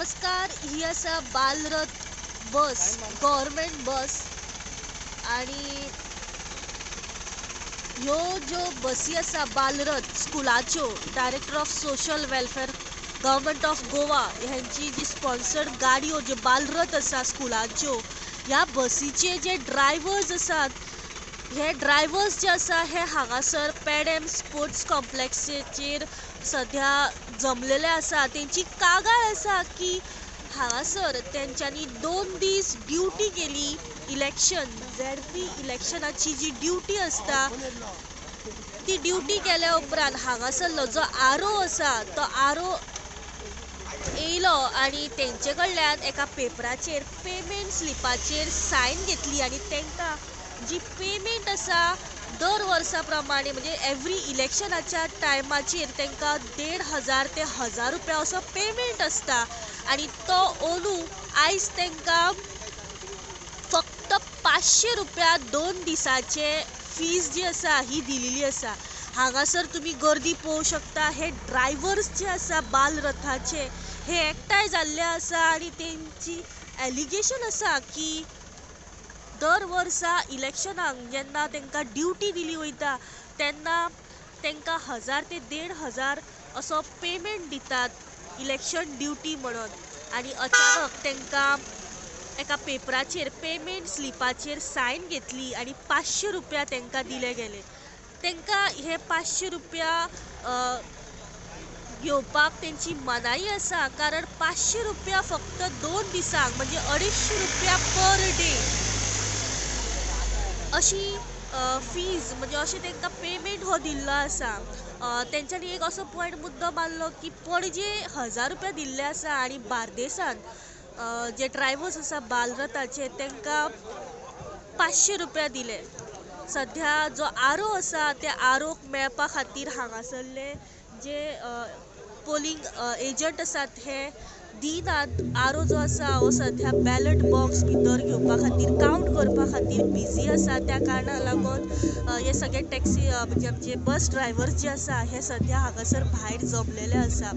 नमस्कार. ही आसा बालरथ बस, गव्हर्मेंट बस. आणि ह्यो ज्यो बसी आसा बालरथ स्कुलाच्यो, director of social welfare government of Goa ह्यांची जी स्पॉन्सर्ड गाडयो ज्यो बालरथ आसा स्कुलाच्यो, ह्या बसीचे जे ड्रायव्हर्स आसात, हे ड्रायव्हर्स जे आसा हे हांगासर पेडेम स्पोर्ट्स कॉम्प्लेक्सेचेर सध्या जमलेले आसा. तेंची कागाळ आसा की हांगासर तेंच्यांनी 2 दीस ड्युटी केली. इलेक्शन झेडपी इलेक्शनाची जी ड्युटी आसता ती ड्युटी केल्या उपरांत हांगासरलो जो आरो आसा तो आरो येयलो आणि तेंचे कडल्यान एका पेपराचेर पेमेंट स्लिपाचेर सायन घेतली आणि तेंकां जी पेमेंट आसा दर वर्सा प्रमाणे म्हणजे एवरी इलेक्शनाच्या टायमाचेर तेंकां 1,500 ते 1,000 रुपया असो पेमेंट आसता. आणि तो अंदू आयज तेंकां फक्त 500 रुपया 2 दिसाचे फीज जी आसा ही दिलेली आसा. हांगासर तुमी गर्दी पळोवंक शकता. हे ड्रायव्हर्स जे आसा बालरथाचे हे एकठांय जाल्ले आसा आणि तेंची एलिगेशन आसा की दर वर्सा इलेक्शनाक जेन्ना तेंकां ड्युटी दिली वयता तेन्ना तेंकां 1,000 ते 1,500 असो पेमेंट दितात इलेक्शन ड्युटी म्हणून. आणि अचानक तेंकां एका पेपराचेर पेमेंट स्लिपाचेर सायन घेतली आणि 500 रुपया तेंकां दिले गेले. तेंकां हे 500 रुपया घेवपाक तेंची मनाई आसा, कारण 500 रुपया फक्त 2 दिसांक म्हणजे 250 रुपया पर डे अशी फीज म्हणजे अशें तेंकां पेमेंट हो दिल्लो आसा. तेंच्यांनी एक असो पॉयंट मुद्दो मारलो की पणजे 1,000 रुपया दिल्ले आसा आणि बार्देसान जे ड्रायव्हर्स आसा बालरथाचे तेंकां 500 रुपया दिले. सध्या जो आरो आसा त्या आरोक मेळपा खातीर हांगासरले जे पोलिंग एजंट आसात हे दिनात. आरो जो आसा हो सध्या बॅलट बॉक्स भितर घेवपा खातीर कावंट करपा खातीर बिजी आसा. त्या कारणाक लागून हे सगळे टॅक्सी म्हणजे आमचे बस ड्रायव्हर्स जे आसा हे सध्या हांगासर भायर जमलेले आसा.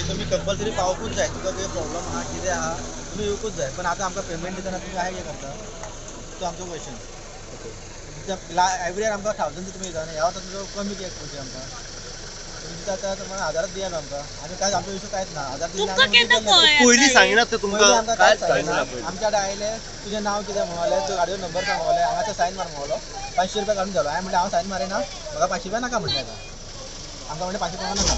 तुम्ही कंपल्सरी पावकूच जाय. तुका काही प्रॉब्लेम आहा कितें आहा तुम्ही येवकूच जाय. पण आता आमकां पेमेंट दितना तुम्ही आहे कितें करता तो आमचो क्वेश्चन. एवरी इयर आमकां 1,000 तुमी दिता ह्या वर्सा तुमचो कमी कित्याक पयशे आमकां तुमी दिता आतां तुम्हाला 1,000 दिया आमकां. आनी काय आमचो इशू कांयच ना. 1,000 दिले पयलीं सांगिनात ते तुमकां कांयच सांगिना. आमच्या कडेन आयले तुजें नांव कितें म्हणले तुजो गाडयो नंबर सांग म्हणले हांगासर सायन मार म्हणलो 500 रुपया काडून गेलो. हांवें म्हणलें हांव सायन मारिना म्हाका 500 रुपया नाका म्हणलें. आमकां म्हणलें 500 रुपया नाका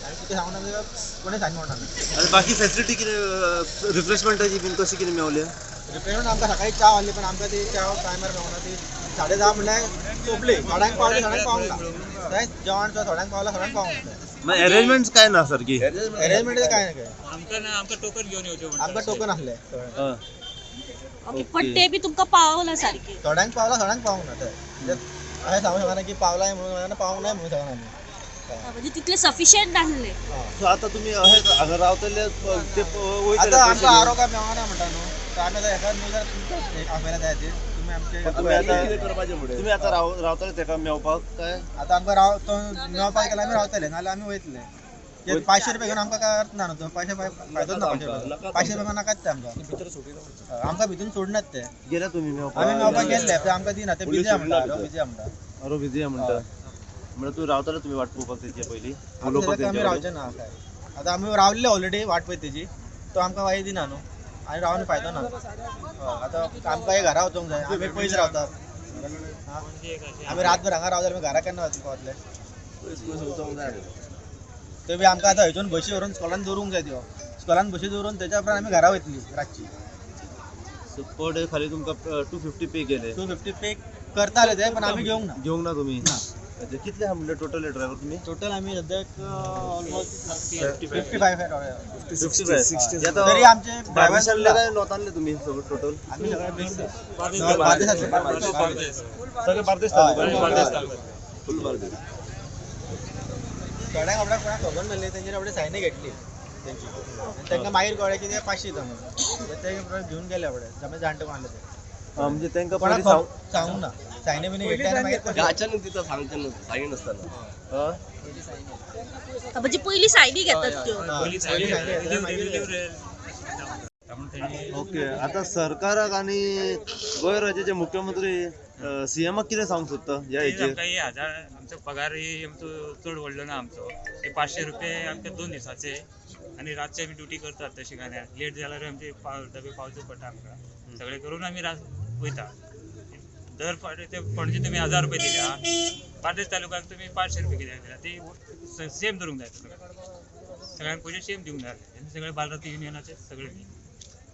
आनी कितें सांगून आमकां कोणें सायन मारना. आनी बाकी फॅसिलिटी कितें रिफ्रेशमेंटाची बीन कशी कितें मेवल्या? रिफ्रेशमेंट आमकां सकाळी च्या आहली पण आमकां ती च्या टायमार मेवना. ती 10:30 म्हणल्यार सोंपली. थोड्यांक पावली थोड्यांक पावूंक ना. थंय जेवण थोड्यांक पावला थोड्यांक पावूंक ना. मागीर अरेंजमेंट्स काय ना सारकी? अरेंजमेंट काय ना काय आमकां टोकन घेवन येवचें आमकां टोकन आहले. पण ते बी तुमकां पावना सारके. थोड्यांक पावला थोड्यांक पावूंक ना. थंय अशें सांगूंक शकना की पावलाय म्हणून पावूंक नाय म्हणून शकना आमी. म्हणजे तितले सफिशियंट नासले. सो आता तुम्ही हांगा रावतले ते आतां आमकां आरो काय मेवना म्हणटा न्हू. तर आमी आतां एका न्यूजार तुमकां आपयला जाय ती तुमी आमचे तुम्ही आता रावतले तेका मेवपाक काय? आतां आमकां तो मेवपाक गेल्यार आमी रावतले नाल्यार आमी वयतले. ते 500 रुपये घेऊन आमका काय अर्थ ना तुम्ही पैसे फायदोच ना 500 रुपये नाकाच ते आमका आमका भितून सोडणार ते गेला तुम्ही आम्ही मेवपा गेले ते आमका दिना ते बिझी म्हणटा अरे बिझी आहे म्हणता म्हणजे तू रावताला तुम्ही वाट पोपाक त्याची पहिली आम्ही रावचे ना काय आता आम्ही रावले ऑलरेडी वाट पळय त्याची तो आमका वाई दिना न्हू आणि रावून फायदो ना आता आमका हे घरा वचोंक जाय आम्ही पयस रावतात आम्ही रातभर हांगा रावले आम्ही घरा केन्ना वचले ते बी आमकां आतां हयसून बशी व्हरून स्कॉलान दवरूंक जाय त्यो स्कॉलान बशी दवरून तेच्या उपरांत आमी घरा वयतली रातची पर डे खाली तुमका 250 पे गेले 250 पे करताले ते पण आमी घेवंक ना तुम्ही अच्छा कितले हा म्हणजे टोटल ड्रायव्हर तुम्ही टोटल आमी सद्याक ऑलमोस्ट 55 तरी आमचे ड्रायव्हर नॉट आणले तुम्ही सगळं टोटल आम्ही सगळे मिक्स बार्देशातले सगळे बार्देश फुल बार्देश थोड्यांक आपल्याक कोणाक खबर नासली तेंचेर आपणे सायनी घेतली तेंची आनी तांकां मागीर कळ्ळें की ते 500 दिता म्हणून ते घेवन गेले आपणे समज जाणटे कोण आहले ते म्हणजे तांकां कोणाक सांगूंक ना सायनी बिनी घेतली आनी मागीर अचानक तिथं सांगितलं नसताना म्हणजे पहिली सायनी घेतात त्यो पहिली पहिली सायनी घेतली, सायडी मागीर त्यामुळे त्यांनी ओके आता सरकाराक आणि गोंय राज्याचे मुख्यमंत्री सीएमाक कितें सांगूंक सोदता ह्या हेचेर आमकां हे हजार आमचो पगार ही आमचो चड व्हडलो ना आमचो हे 500 रुपये आमकां 2 दिसाचे आणि रातचे आमी ड्युटी करतात तशें काय ना लेट जाल्यार आमचे डबे पावचो पडटा आमकां सगळें करून आमी वयता दर फावटी ते पणजे तुमी 1000 रुपये दिल्या बार्देस तालुक्याक तुमी 500 रुपये कित्याक दिल्या ती सेम धरूंक जाय सगळ्यांक पयशे सेम दिवंक जाय सगळे बालरती युनियनाचे सगळे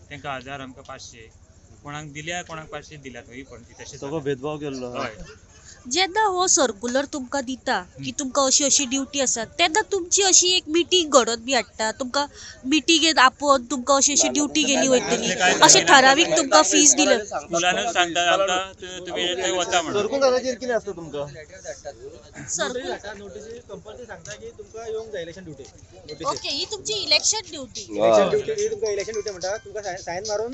तांकां 1000 आमकां 500 कोणाक दिल्या कोणाक 500 दिल्या थंय पणजे तशें सगळो भेदभाव केल्लो हय जेन्ना हो सर्क्युलर तुमकां दिता की तुमकां अशी अशी ड्युटी आसा तेन्ना तुमची अशी एक मिटींग घडोवन बी हाडटा तुमकां मिटिंगेंत आपोवन तुमकां अशी अशी ड्युटी गेली वयतली अशें ठरावीक तुमकां फीज दिले स्कुलानूच सांगता आमकां तुमी थंय वचा म्हणून सर्कुलराचेर कितें आसता तुमकां नोटीस कंपल्सरी सांगता की तुमकां येवंक जाय इलेक्शन ड्युटी ओके ही तुमची इलेक्शन ड्युटी ही तुमकां इलेक्शन ड्युटी म्हणटा तुमकां सायन मारून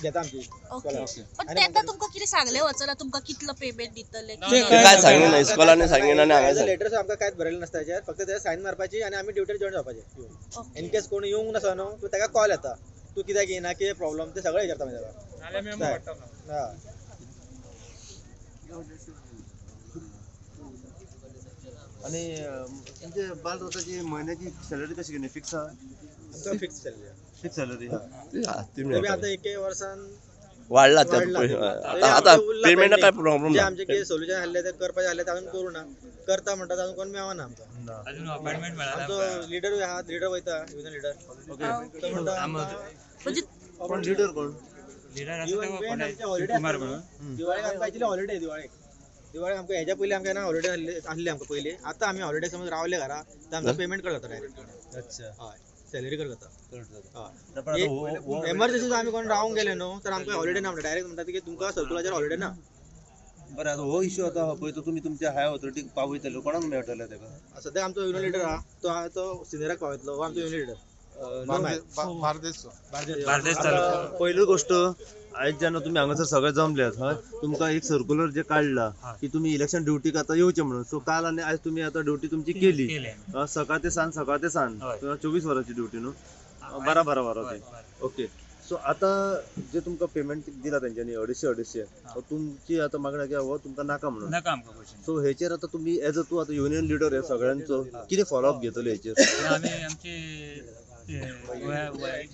घेता आमची ओके पण तेन्ना तुमकां कितें सांगलें वचना तुमकां कितलो पेमेंट दितले काय सांगितलं नाही स्कॉलाने सांगितलं आणि हांगा लेटर आमकां कांयच बरयलें नासता हेचेर फक्त ते सायन मारपाची आनी आमी ड्युटीर जॉइन जावपाचे इन केस कोण येवंक नासा न्हू तूं ताका कॉल येता तूं कित्याक येना कितें प्रॉब्लम ते सगळें विचारता मागीर ताका आणि म्हणजे बालरथाची महिन्याची सॅलरी कशी घेणे फिक्स आमकां फिक्स सॅलरी फिक्स सॅलरी ते आतां एक वर्सान वाढला आता पेमेंट काय प्रॉब्लेम जे आमचे कितें सोल्युशन आहले ते करपाचे आहले ते अजून करूं ना करता म्हणटा अजून कोण मेळना आमकां अजून अपॉइंटमेंट मेळना आमचो लिडर आहा लिडर वयता युनियन लिडर तो म्हणटा म्हणजे पण लीडर कोण लिडर आसा कुमार म्हणून दिवाळेक आमकां ऍक्च्युली हॉलिडे दिवाळेक आमकां हेच्या पयलीं आमकां ना हॉलिडे आहली आमकां पयलीं आतां आमी हॉलिडे समज रावले घरा तर आमकां पेमेंट कट जाता डायरेक्ट अच्छा हय सॅलरी कट जाता हय एमर्जन्सी आमी कोण रावंक गेले न्हू तर आमकां हॉलिडे ना म्हणटा डायरेक्ट म्हणटा की तुमकां सर्कुलाचेर हॉलिडे ना बरं आता हो इश्यू आता पळय तो तुम्ही तुमच्या हाय ऑथॉरिटीक पावयतले कोणाक मेळटले तेका सद्याक आमचो युनियन लिडर आहा तो सिनियराक पावयतलो हो आमचो युनियन लिडर बार्देस तालुका पहिली गोष्ट आयज जेन्ना तुम्ही हांगासर सगळे जमल्यात हय तुमकां एक सर्क्युलर जे काडला की तुम्ही इलेक्शन ड्युटीक आता येवचे म्हणून सो काल आनी आयज तुम्ही आता ड्युटी तुमची केली सकाळ ते सांज 24 वरांची ड्युटी न्हू 12 वरांची ओके सो आता जे तुमकां पेमेंट दिला तेंच्यांनी 250 तुमची आता मागणी की हो तुमकां नाका म्हणून नाका आमकां पयशे सो हेचेर आता तुम्ही एज अ तूं आता युनियन लिडर हे सगळ्यांचो कितें फॉलोअप घेतले हेचेर आमी आमचे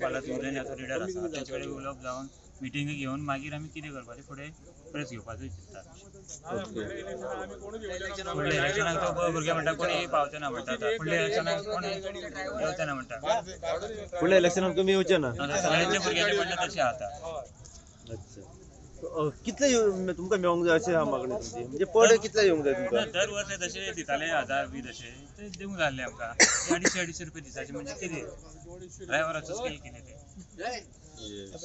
बालाजी युनियनाचो लिडर आसा तेचे कडेन उलोवप जावन मिटींग घेवन मागीर आमी कितें करपाचें फुडें प्रेस घेवपाचो चिंतता फुडल्या इलेक्शनाक तो भुरगे म्हणटा कोणी पावचे ना म्हणटा फुडल्या इलेक्शनाक कोणी येवचे ना म्हणटा फुडल्या इलेक्शनाक तुमी येवचे ना सगळ्यांच्या भुरग्यांनी म्हणटा तशें आता अच्छा कितले तुमकां मेळोंक जाय अशें मागणी तुमची म्हणजे पर डे कितले येवंक जाय तुमकां दर वर्स जशे दिताले 1000-20 अशे ते दिवंक जाल्ले आमकां 250 रुपये दिसाचे म्हणजे कितें ड्रायव्हराचो स्केल कितें ते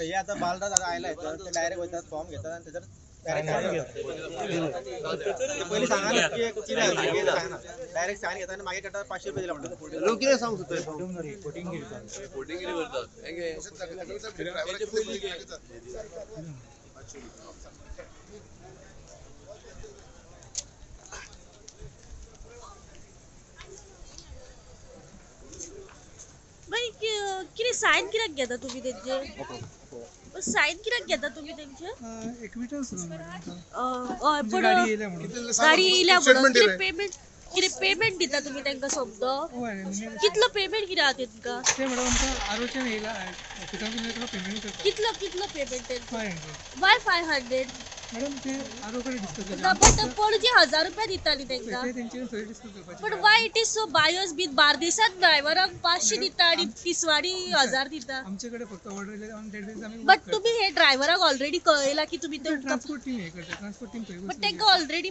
हे आता बालराज आयलाय तर ते डायरेक्ट वयतात फॉर्म घेतात आणि त्याच्यात पयलीं सांगा की कितें डायरेक्ट सायन घेता आनी मागीर काडटा 500 रुपये दिला म्हणटा लोक कितें सांगू सोदता सायन कित्याक घेता तुम्ही तेंचे सायन कित्याक घेता तुम्ही तेंचे पण गाडी येयल्या म्हणून कितें पेमेंट दिता तुम्ही तांकां समज कितलो पेमेंट कितें आहा तेंका कितलो पेमेंट तेंका वाय 500 बट पणजी 1000 रुपया दिताली तेंका पण why it is so bias been बार्देसांत ड्रायव्हरांक 500 दिता आणि तिसवाडी 1000 दिता आमच्याकडे फक्त ऑर्डर दिले आणि डेट दिवस आम्ही बट तुम्ही हे ड्रायव्हराक ऑलरेडी कळयला की तुम्ही ट्रान्सपोर्ट टीम हे करते ट्रान्सपोर्ट टीम पण तांकां ऑलरेडी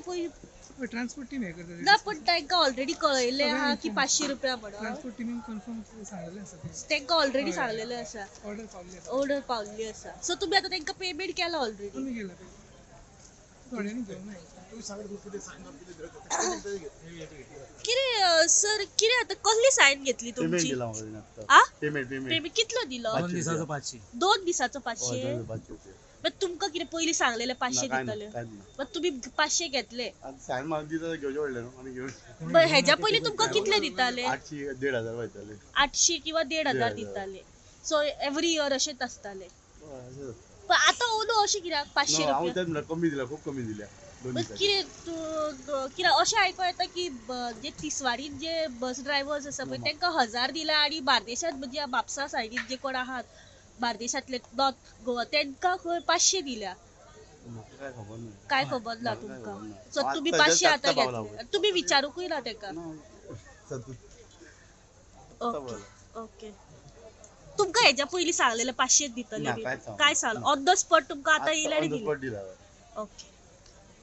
ट्रान्सपोर्ट टीम हे करते ना पण तांकां ऑलरेडी कळयले आहा की 500 रुपया म्हणून ट्रान्सपोर्ट टीम कन्फर्म सांगलेले आसा तांकां ऑलरेडी सांगलेले आसा ऑर्डर पावली आसा ऑर्डर पावल्ली आसा सो तुम्ही आता तांकां पेमेंट केला ऑलरेडी आम्ही गेला ते थोड्यांनी घेऊन नाही कितें सर कितें आता कसली सायन घेतली पेमेंट तुमची दिला म्हाका आत्ता आ पेमेंट पेमेंट कितलो दिलो 2 दिसाचो 2 दिसाचो 500 पण तुमकां कितें पयलीं सांगलेले 500 दितले पण तुम्ही 500 घेतले सायन म्हाका दिता घेवचे व्हडले न्हू आनी घेवन पण हेज्या पयलीं तुमकां कितले दिताले 800 1,500 वयताले 800 किंवा 1,500 दिताले सो एवरी इयर अशेंच आसताले पण आता ओलो अशें कित्याक 500 हांव रुपया त्यात कमी दिला खूप कमी दिल्या 2 पण दिसांनी कितें अशें आयको येता की जे तिसवाडीत जे बस ड्रायव्हर्स आसा पळय तांकां 1000 दिला आनी बार्देशांत म्हणजे म्हापसा सायडीन जे कोण आहात बार्देशांतले नॉर्थ गोवा तांकां खंय 500 दिल्या म्हाका काय खबर ना काय खबर ना तुमकां सो तुम्ही आतां 500 आता आत्ता पावला घेतले तुम्ही विचारूकय ना ताका ओके ओके तुमकां हेज्या पयलीं सांगलेले 500 दितले ना, बी कांयच सांगलें काय सांगलें ऑन द स्पॉट तुमकां आतां येयले आनी दिले दिला ओके